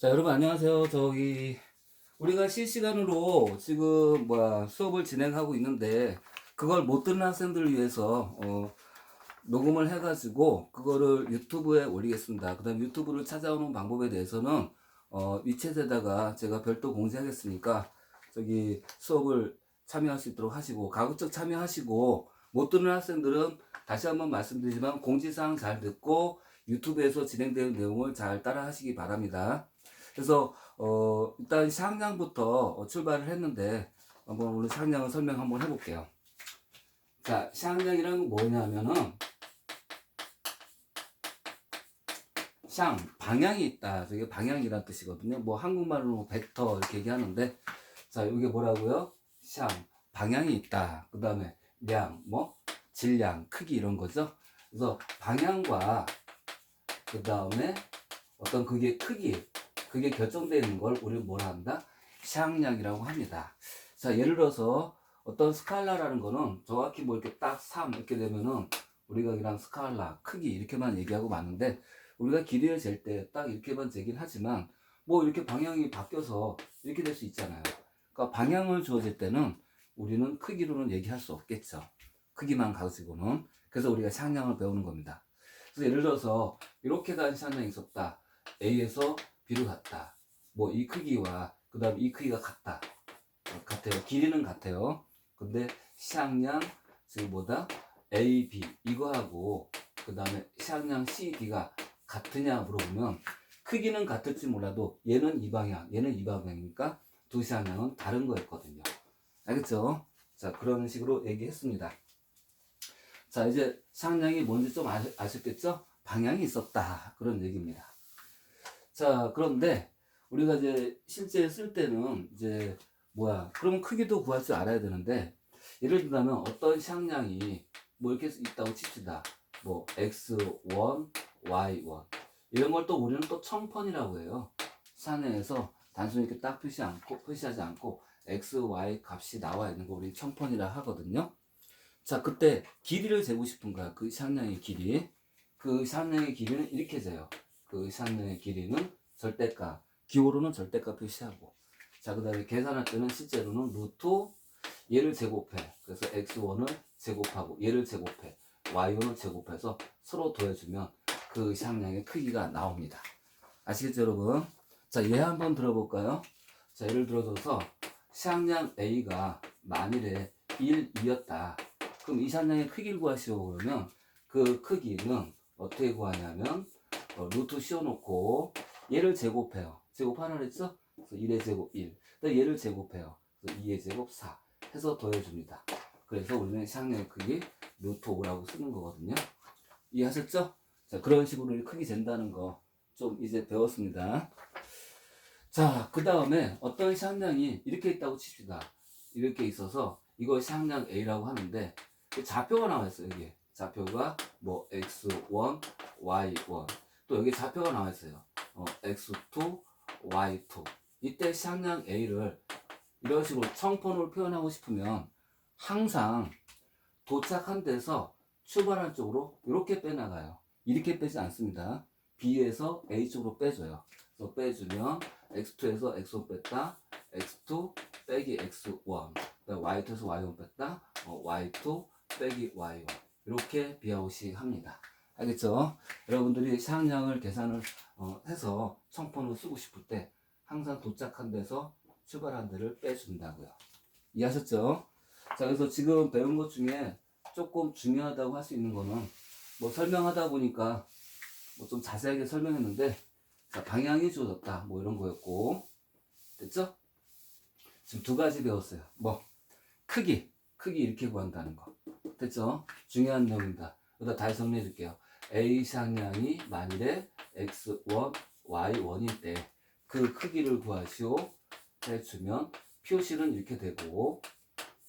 자, 여러분 안녕하세요. 우리가 실시간으로 지금 수업을 진행하고 있는데 그걸 못 듣는 학생들을 위해서 녹음을 해가지고 그거를 유튜브에 올리겠습니다. 그다음 유튜브를 찾아오는 방법에 대해서는 위챗에다가 제가 별도 공지하겠으니까 수업을 참여할 수 있도록 하시고, 가급적 참여하시고, 못 듣는 학생들은 다시 한번 말씀드리지만 공지사항 잘 듣고 유튜브에서 진행되는 내용을 잘 따라 하시기 바랍니다. 그래서 일단 샹냥부터 출발을 했는데 한번 오늘 샹냥을 설명 한번 해볼게요. 자, 샹냥이란 뭐냐면은 샹, 방향이 있다. 저게 방향이란 뜻이거든요. 뭐 한국말로 벡터 이렇게 얘기하는데, 자, 이게 뭐라고요? 샹, 방향이 있다. 그 다음에 량, 질량, 크기 이런 거죠. 그래서 방향과 그 다음에 어떤 그게 크기, 그게 결정되어 있는 걸 우리는 뭐라 한다? 샹량이라고 합니다. 자, 예를 들어서 어떤 스칼라라는 거는 정확히 뭐 이렇게 딱 3 이렇게 되면은 우리가 그냥 스칼라, 크기 이렇게만 얘기하고 마는데, 우리가 길이를 잴 때 딱 이렇게만 재긴 하지만 뭐 이렇게 방향이 바뀌어서 이렇게 될 수 있잖아요. 그러니까 방향을 주어질 때는 우리는 크기로는 얘기할 수 없겠죠. 크기만 가지고는. 그래서 우리가 샹량을 배우는 겁니다. 그래서 예를 들어서 이렇게 간 샹량이 있었다. A에서 B로 갔다. 뭐 이 크기와 그 다음 이 크기가 같아요. 길이는 같아요. 근데 샹량 지금 A, B 이거하고 그 다음에 샹량 C, D가 같으냐 물어보면 크기는 같을지 몰라도 얘는 이 방향, 얘는 이 방향이니까 두 샹량은 다른 거였거든요. 알겠죠? 자, 그런 식으로 얘기했습니다. 자, 이제 샹량이 뭔지 좀 아셨겠죠? 방향이 있었다. 그런 얘기입니다. 자, 그런데 우리가 이제 실제 쓸 때는 그럼 크기도 구할 줄 알아야 되는데, 예를 들면 어떤 샹량이 뭐 이렇게 있다고 칩시다. 뭐 x1, y1 이런 걸 또 우리는 또 청펀이라고 해요. 샹량에서 단순히 이렇게 딱 표시하지 않고 x, y 값이 나와 있는 거 우리 청펀이라 하거든요. 자, 그때 길이를 재고 싶은 거야. 그 샹량의 길이. 그 샹량의 길이는 이렇게 재요. 그 샹량의 길이는 절대값, 기호로는 절대값 표시하고, 자, 그 다음에 계산할 때는 실제로는 루트 얘를 제곱해. 그래서 x1을 제곱하고 얘를 제곱해. y1을 제곱해서 서로 더해주면 그 샹량의 크기가 나옵니다. 아시겠죠, 여러분? 자, 얘 한번 들어볼까요? 자, 예를 들어서 샹량 A가 만일에 1, 2였다. 그럼 이 샹량의 크기를 구하시오. 그러면 그 크기는 어떻게 구하냐면 루트 씌워놓고 얘를 제곱해요. 제곱하라 그랬죠? 그래서 1의 제곱 1. 얘를 제곱해요. 그래서 2의 제곱 4 해서 더해줍니다. 그래서 우리는 샹량의 크기 루트 5라고 쓰는 거거든요. 이해하셨죠? 자, 그런 식으로 크기 잰다는 거 좀 이제 배웠습니다. 자, 그 다음에 어떤 샹량이 이렇게 있다고 칩시다. 이렇게 있어서 이걸 샹량 A라고 하는데 좌표가 나와 있어요. 여기 좌표가 뭐 x1, y1 또 여기 좌표가 나와 있어요. x2, y2 이때 샹량 A를 이런 식으로 청폰으로 표현하고 싶으면 항상 도착한 데서 출발한 쪽으로 이렇게 빼나가요. 이렇게 빼지 않습니다. B에서 A 쪽으로 빼줘요. 그래서 빼주면 X2에서 X1 뺐다. X2 빼기 X1. Y2에서 Y1 뺐다. Y2 빼기 Y1. 이렇게 비아웃이 합니다. 알겠죠? 여러분들이 샹량을 계산을 해서 청폰으로 쓰고 싶을 때 항상 도착한 데서 출발한 데를 빼준다고요. 이해하셨죠? 자, 그래서 지금 배운 것 중에 조금 중요하다고 할 수 있는 거는 뭐 설명하다 보니까 뭐 좀 자세하게 설명했는데, 자, 방향이 주어졌다 뭐 이런 거였고, 됐죠? 지금 두 가지 배웠어요. 뭐 크기 이렇게 구한다는 거, 됐죠? 중요한 내용입니다. 여기다 다시 정리해 줄게요. A 샹량이 만일에 x1, y1일 때 그 크기를 구하시오 해주면 표시는 이렇게 되고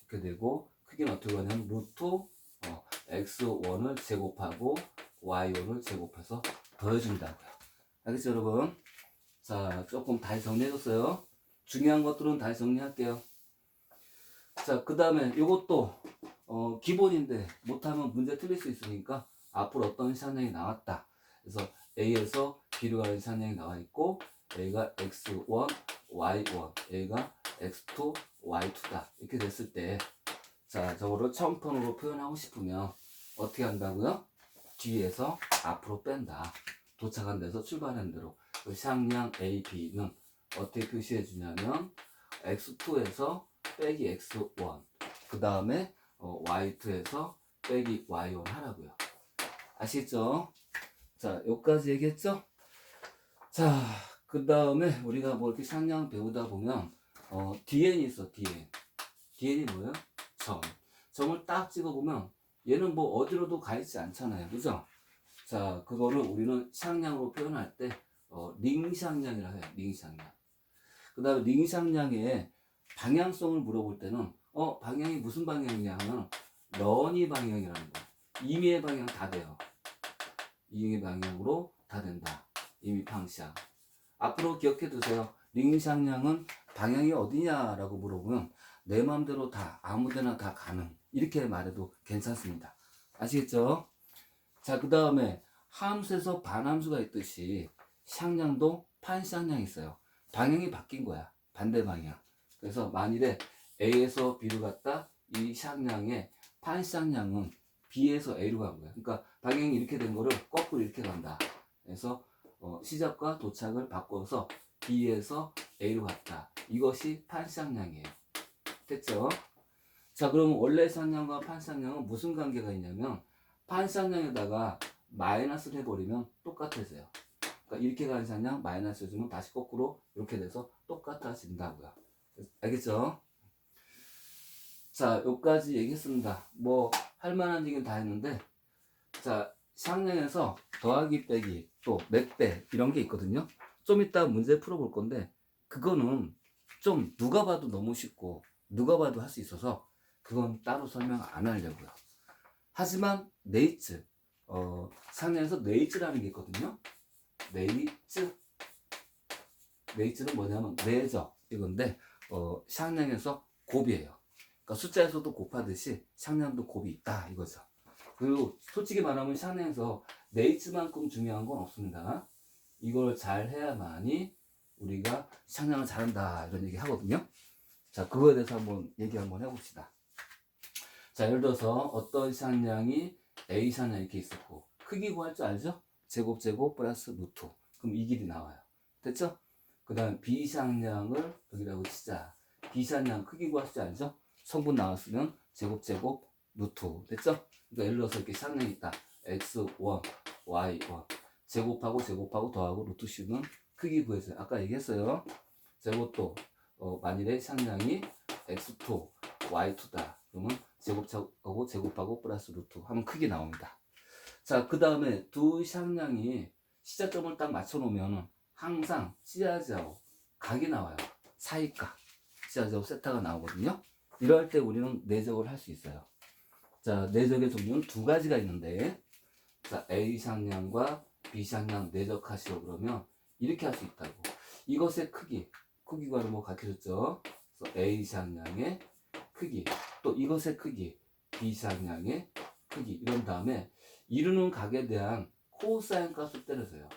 크기는 어떻게 하냐면 루트 x1을 제곱하고 y1을 제곱해서 더해준다고요. 알겠죠, 여러분? 자, 조금 다시 정리해줬어요. 중요한 것들은 다시 정리할게요. 자, 그 다음에 이것도 기본인데 못하면 문제 틀릴 수 있으니까 앞으로 어떤 샹량이 나왔다. 그래서 A에서 B로 가는 상량이 나와 있고 A가 X1, Y1, A가 X2, Y2다. 이렇게 됐을 때 자, 저거를 청폰으로 표현하고 싶으면 어떻게 한다고요? 뒤에서 앞으로 뺀다. 도착한 데서 출발한 대로. 그 상량 A, B는 어떻게 표시해 주냐면 X2에서 빼기 X1 그 다음에 Y2에서 빼기 Y1 하라고요. 아시겠죠? 자, 여기까지 얘기했죠? 자, 그 다음에 우리가 뭐 이렇게 상량 배우다 보면 DN이 있어, DN. DN이 뭐예요? 점. 점을 딱 찍어보면 얘는 뭐 어디로도 가 있지 않잖아요. 그죠? 자, 그거를 우리는 상량으로 표현할 때 링상량이라 해요. 링상량. 그 다음에 링상량의 방향성을 물어볼 때는 방향이 무슨 방향이냐 하면 런이 방향이라는 거예요. 임의의 방향 다 돼요. 임의 방향으로 다 된다. 임의 방향. 앞으로 기억해 두세요. 링상량은 방향이 어디냐라고 물어보면 내 마음대로 다 아무데나 다 가능. 이렇게 말해도 괜찮습니다. 아시겠죠? 자, 그 다음에 함수에서 반함수가 있듯이 쌍량도 판쌍량이 있어요. 방향이 바뀐 거야. 반대 방향. 그래서 만일에 A에서 B로 갔다 이 쌍량의 판쌍량은 B에서 A로 간 거야. 그러니까 방향이 이렇게 된 거를 거꾸로 이렇게 간다. 그래서 시작과 도착을 바꿔서 B에서 A로 갔다. 이것이 판쌍량이에요. 됐죠? 자, 그럼 원래 쌍량과 판쌍량은 무슨 관계가 있냐면 판쌍량에다가 마이너스를 해버리면 똑같아져요. 그러니까 이렇게 가는 쌍량 마이너스 해주면 다시 거꾸로 이렇게 돼서 똑같아진다고요. 알겠죠? 자, 여기까지 얘기했습니다. 뭐 할 만한 얘기는 다 했는데 자, 쌍량에서 더하기 빼기 또 몇 배 이런 게 있거든요. 좀 이따 문제 풀어볼 건데 그거는 좀 누가 봐도 너무 쉽고 누가 봐도 할 수 있어서 그건 따로 설명 안 하려고요. 하지만 네이츠 상량에서 네이츠라는 게 있거든요. 네이츠는 뭐냐면 내적 이건데 상량에서 곱이에요. 그러니까 숫자에서도 곱하듯이 상량도 곱이 있다 이거죠. 그리고 솔직히 말하면 상량에서 네이츠만큼 중요한 건 없습니다. 이걸 잘 해야만이 우리가 상량을 잘한다 이런 얘기 하거든요. 자, 그거에 대해서 얘기 한번 해봅시다. 자, 예를 들어서 어떤 상량이 A 상량 이렇게 있었고 크기 구할 줄 알죠? 제곱 플러스 루트. 그럼 이 길이 나와요. 됐죠? 그 다음 B 상량을 여기라고 치자. B 상량 크기 구할 줄 알죠? 성분 나왔으면 제곱 루트. 됐죠? 그러니까 예를 들어서 이렇게 상량이 있다. X1, Y1. 제곱하고 더하고 루트 씌우면 크기 구해줘요. 아까 얘기했어요. 제곱도 만일에 상량이 X2, Y2다. 그러면 제곱하고 플러스 루트 하면 크게 나옵니다. 자, 그 다음에 두 상량이 시작점을 딱 맞춰놓으면 항상 씨앗하고 각이 나와요. 사이각. 씨앗하고 세타가 나오거든요. 이럴 때 우리는 내적을 할 수 있어요. 자, 내적의 종류는 두 가지가 있는데 자, A 상량과 B 상량 내적하시오 그러면 이렇게 할 수 있다고. 이것의 크기 구하는 거 가르쳐줬죠. 그래서 A 상량의 크기 또 이것의 크기 B 상량의 크기 이런 다음에 이루는 각에 대한 코사인 값을 때려줘요.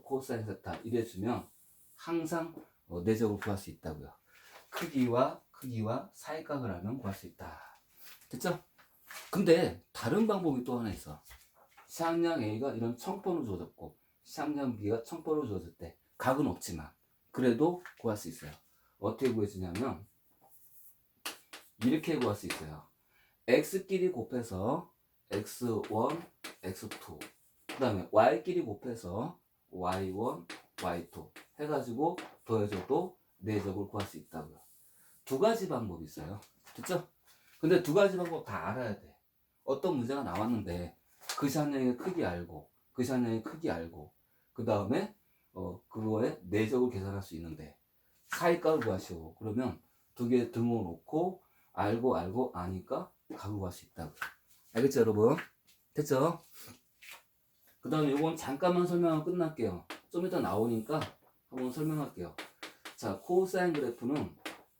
코사인 세타 이래주면 항상 내적을 구할 수 있다고요. 크기와 사이각을 하면 구할 수 있다. 됐죠? 근데 다른 방법이 또 하나 있어. 상량 A가 이런 청포로 주어졌고 상량 B가 청포로 주어질 때 각은 없지만 그래도 구할 수 있어요. 어떻게 구해주냐면 이렇게 구할 수 있어요. X끼리 곱해서 X1, X2 그 다음에 Y끼리 곱해서 Y1, Y2 해가지고 더해줘도 내적을 구할 수 있다고요. 두 가지 방법이 있어요. 됐죠? 근데 두 가지 방법 다 알아야 돼. 어떤 문제가 나왔는데 그 상량의 크기 알고 그 다음에 그거에 내적을 계산할 수 있는데 사이값을 구하시오. 그러면 두 개 등호 놓고 알고 아니까 각을 구할 수 있다고. 알겠죠 여러분? 됐죠? 그 다음에 이건 잠깐만 설명하고 끝날게요. 좀 이따 나오니까 한번 설명할게요. 자, 코사인 그래프는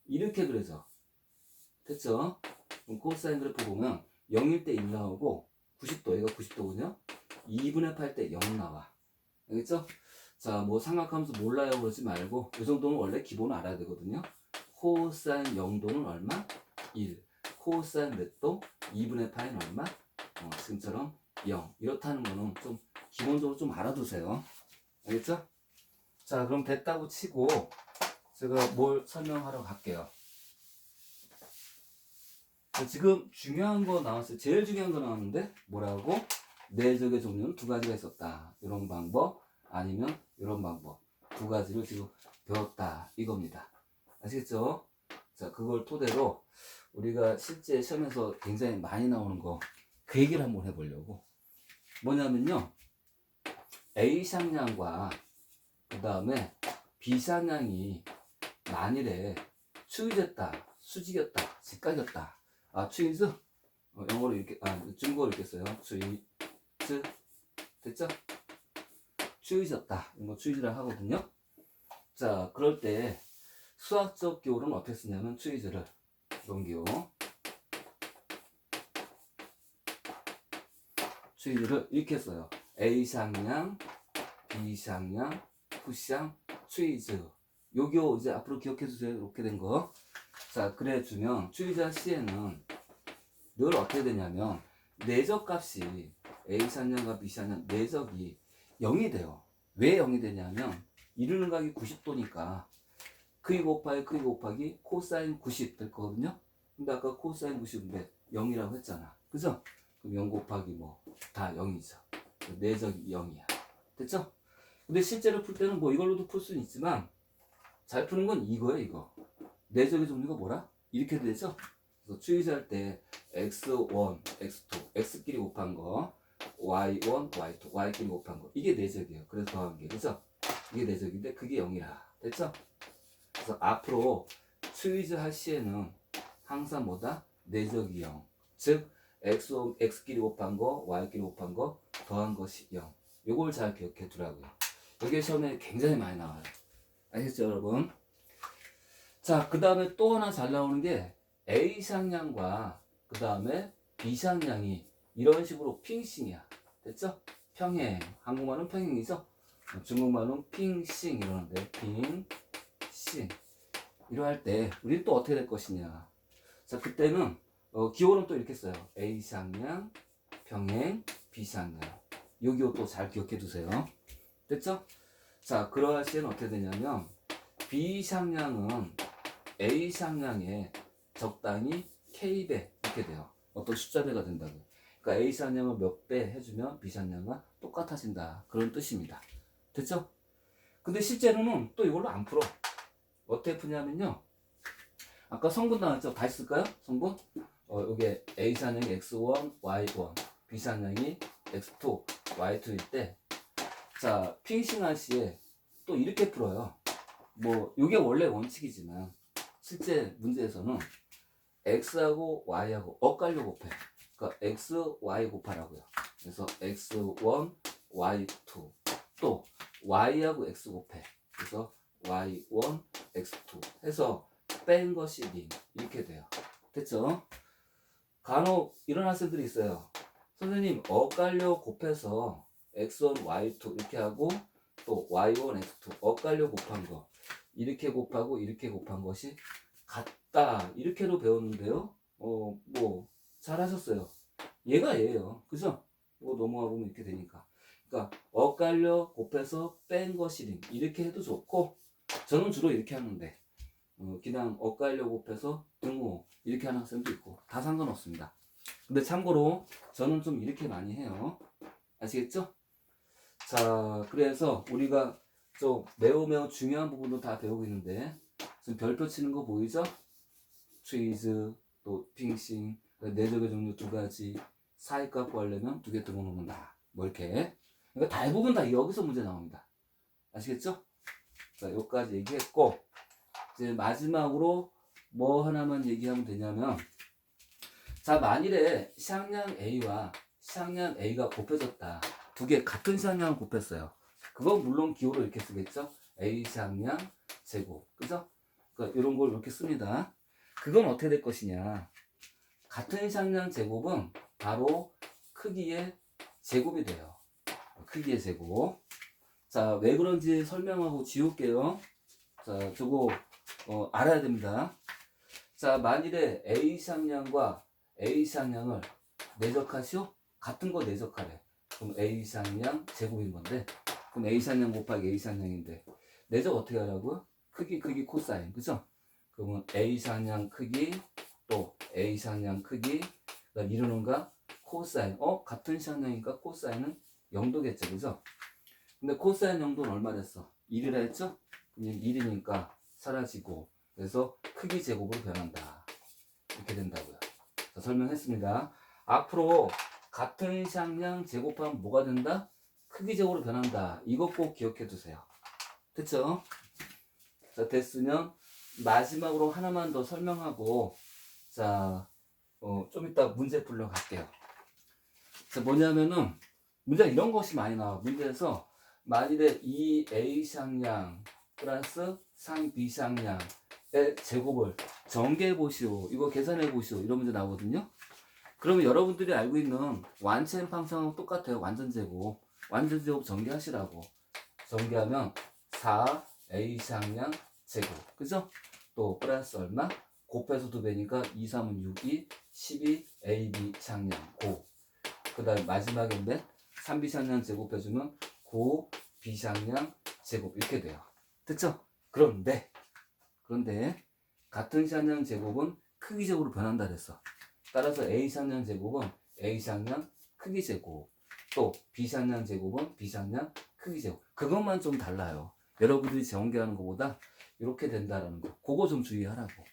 이렇게 그려져. 됐죠? 코사인 그래프 보면 0일 때 1 나오고 90도, 얘가 90도군요. 2분의 8 때 0 나와. 알겠죠? 자, 뭐 삼각함수 몰라요 그러지 말고 이 정도는 원래 기본을 알아야 되거든요. 코사인 0도는 얼마? 1. 코사인 몇 도? 2분의 파이는 얼마? 지금처럼 0. 이렇다는 거는 좀 기본적으로 좀 알아두세요. 알겠죠? 자, 그럼 됐다고 치고 제가 뭘 설명하러 갈게요. 지금 중요한 거 나왔어요. 제일 중요한 거 나왔는데 뭐라고? 내적의 종류는 두 가지가 있었다. 이런 방법 아니면 이런 방법 두 가지를 지금 배웠다 이겁니다. 아시겠죠? 자, 그걸 토대로 우리가 실제 시험에서 굉장히 많이 나오는 거 그 얘기를 한번 해보려고. 뭐냐면요, A상량과 그 다음에 B상량이 만일에 추이됐다, 수직이었다, 직각이었다. 아, 추이즈? 영어로 이렇게, 중국어로 이렇게 써요. 추이즈. 됐죠? 추이졌다. 이거 추이즈라 하거든요. 자, 그럴 때 수학적 기호는 어떻게 쓰냐면 추이즈를 이런 기호. 추이즈를 이렇게 써요. A상량, B상량, F상, 추이즈. 요 기호 이제 앞으로 기억해 주세요. 이렇게 된 거. 자, 그래 주면 추이자 C에는 늘 어떻게 되냐면 내적 값이 A상량과 B상량 내적이 0이 돼요. 왜 0이 되냐면 이루는 각이 90도니까 크기 곱하기 코사인 90 될 거거든요. 근데 아까 코사인 90인데 0이라고 했잖아. 그죠? 그럼 0 곱하기 뭐 다 0이죠. 내적이 0이야. 됐죠? 근데 실제로 풀 때는 뭐 이걸로도 풀 수는 있지만 잘 푸는 건 이거예요, 이거. 내적의 종류가 뭐라? 이렇게 되죠? 그래서 추이할 때 x1, x2, x끼리 곱한 거, y1, y2, y끼리 곱한 거. 이게 내적이에요. 그래서 더한 게. 그죠? 이게 내적인데 그게 0이라. 됐죠? 그래서 앞으로 추이즈 할 시에는 항상 뭐다? 내적이 0. 즉, x끼리 곱한 거, y끼리 곱한 거, 더한 것이 0. 요걸 잘 기억해 두라고요. 여기 시험에 굉장히 많이 나와요. 아시겠죠, 여러분? 자, 그 다음에 또 하나 잘 나오는 게 A상량과 그 다음에 B상량이 이런 식으로 핑싱이야. 됐죠? 평행. 한국말은 평행이죠? 중국말은 핑싱 이러는데, 핑싱. 이러할 때, 우리는 또 어떻게 될 것이냐. 자, 그때는, 기호는 또 이렇게 써요. A상량, 평행, B상량. 요 기호 또 잘 기억해 두세요. 됐죠? 자, 그러할 시에는 어떻게 되냐면, B상량은 A상량에 적당히 K배 이렇게 돼요. 어떤 숫자배가 된다고. 그러니까 A상량을 몇 배 해주면 B상량과 똑같아진다. 그런 뜻입니다. 됐죠? 근데 실제로는 또 이걸로 안 풀어. 어떻게 푸냐면요. 아까 성분 나왔죠? 다시 쓸까요? 성분? 이게 A상량이 X1, Y1, B상량이 X2, Y2일 때, 자, 핑싱할 시에 또 이렇게 풀어요. 뭐, 이게 원래 원칙이지만, 실제 문제에서는 x하고 y하고 엇갈려 곱해. 그러니까 x, y 곱하라고요. 그래서 x1, y2 또 y하고 x 곱해. 그래서 y1, x2 해서 뺀 것이 링 이렇게 돼요. 됐죠? 간혹 이런 학생들이 있어요. 선생님 엇갈려 곱해서 x1, y2 이렇게 하고 또 y1, x2 엇갈려 곱한 거 이렇게 곱하고 이렇게 곱한 것이 같다 이렇게도 배웠는데요. 뭐 잘하셨어요. 얘가 얘예요. 그죠? 이거 넘어가 보면 이렇게 되니까. 그러니까 엇갈려 곱해서 뺀 것이 링 이렇게 해도 좋고 저는 주로 이렇게 하는데 그냥 엇갈려 곱해서 등호 이렇게 하는 학생도 있고 다 상관없습니다. 근데 참고로 저는 좀 이렇게 많이 해요. 아시겠죠? 자, 그래서 우리가 좀 매우 중요한 부분도 다 배우고 있는데 지금 별표 치는 거 보이죠? 추이즈, 또 핑싱, 내적의 종류 두 가지, 사이값 구하려면 두 개 등호놓는다. 뭐 이렇게. 그러니까 대부분 다 여기서 문제 나옵니다. 아시겠죠? 자, 여기까지 얘기했고 이제 마지막으로 뭐 하나만 얘기하면 되냐면 자, 만일에 쌍량 A와 쌍량 A가 곱해졌다. 두 개 같은 쌍량을 곱했어요. 그건 물론 기호로 이렇게 쓰겠죠? A 쌍량 제곱. 그죠? 그러니까 이런 걸 이렇게 씁니다. 그건 어떻게 될 것이냐. 같은 쌍량 제곱은 바로 크기의 제곱이 돼요. 크기의 제곱. 자, 왜 그런지 설명하고 지울게요. 자, 저거 알아야 됩니다. 자, 만일에 A상량과 A상량을 내적하시오? 같은 거 내적하래. 그럼 A상량 제곱인 건데, 그럼 A상량 곱하기 A상량인데, 내적 어떻게 하라고요? 크기, 코사인. 그죠? 그러면 A상량 크기, 또 A상량 크기, 그다음 이루는가? 코사인. 같은 상량이니까 코사인은 0도겠죠. 그죠? 근데 코사인 0도는 얼마 됐어? 1이라 했죠? 그럼 1이니까 사라지고, 그래서 크기 제곱으로 변한다. 이렇게 된다고요. 자, 설명했습니다. 앞으로 같은 상량 제곱하면 뭐가 된다? 크기 제곱으로 변한다. 이것 꼭 기억해 두세요. 됐죠? 자, 됐으면 마지막으로 하나만 더 설명하고, 자, 좀 이따 문제 풀러 갈게요. 자, 뭐냐면은, 문제가 이런 것이 많이 나와. 문제에서 만일에 2A 플러스 3B의 제곱을 전개해 보시오. 이거 계산해 보시오. 이런 문제 나오거든요. 그러면 여러분들이 알고 있는 완체인 팡상하고 똑같아요. 완전 제곱. 완전 제곱 전개하시라고. 전개하면 4A 제곱. 그죠? 또 플러스 얼마? 곱해서 2배니까 2, 3은 6이 12AB 고. 그 다음 마지막인데 3B 제곱해주면 9B 제곱 이렇게 돼요. 됐죠? 그런데 같은 쌍량 제곱은 크기적으로 변한다 그랬어. 따라서 A 쌍량 제곱은 A 쌍량 크기 제곱, 또 B 쌍량 제곱은 B 쌍량 크기 제곱. 그것만 좀 달라요. 여러분들이 전개하는 것보다 이렇게 된다라는 거. 그거 좀 주의하라고.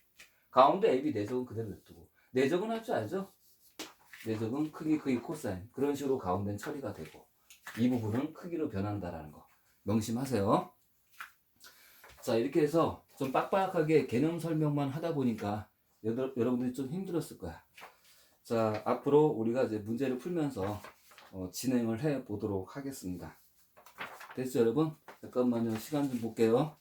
가운데 AB 내적은 그대로 냅두고. 내적은 할 줄 알죠? 내적은 크기, 코사인. 그런 식으로 가운데는 처리가 되고, 이 부분은 크기로 변한다라는 거. 명심하세요. 자, 이렇게 해서 좀 빡빡하게 개념 설명만 하다 보니까 여러분들이 좀 힘들었을 거야. 자, 앞으로 우리가 이제 문제를 풀면서 진행을 해 보도록 하겠습니다. 됐죠, 여러분? 잠깐만요. 시간 좀 볼게요.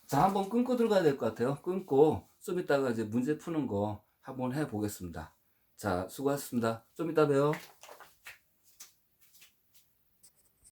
자, 한번 끊고 들어가야 될 것 같아요. 끊고 좀 이따가 이제 문제 푸는 거 한번 해 보겠습니다. 자, 수고하셨습니다. 좀 이따 봬요.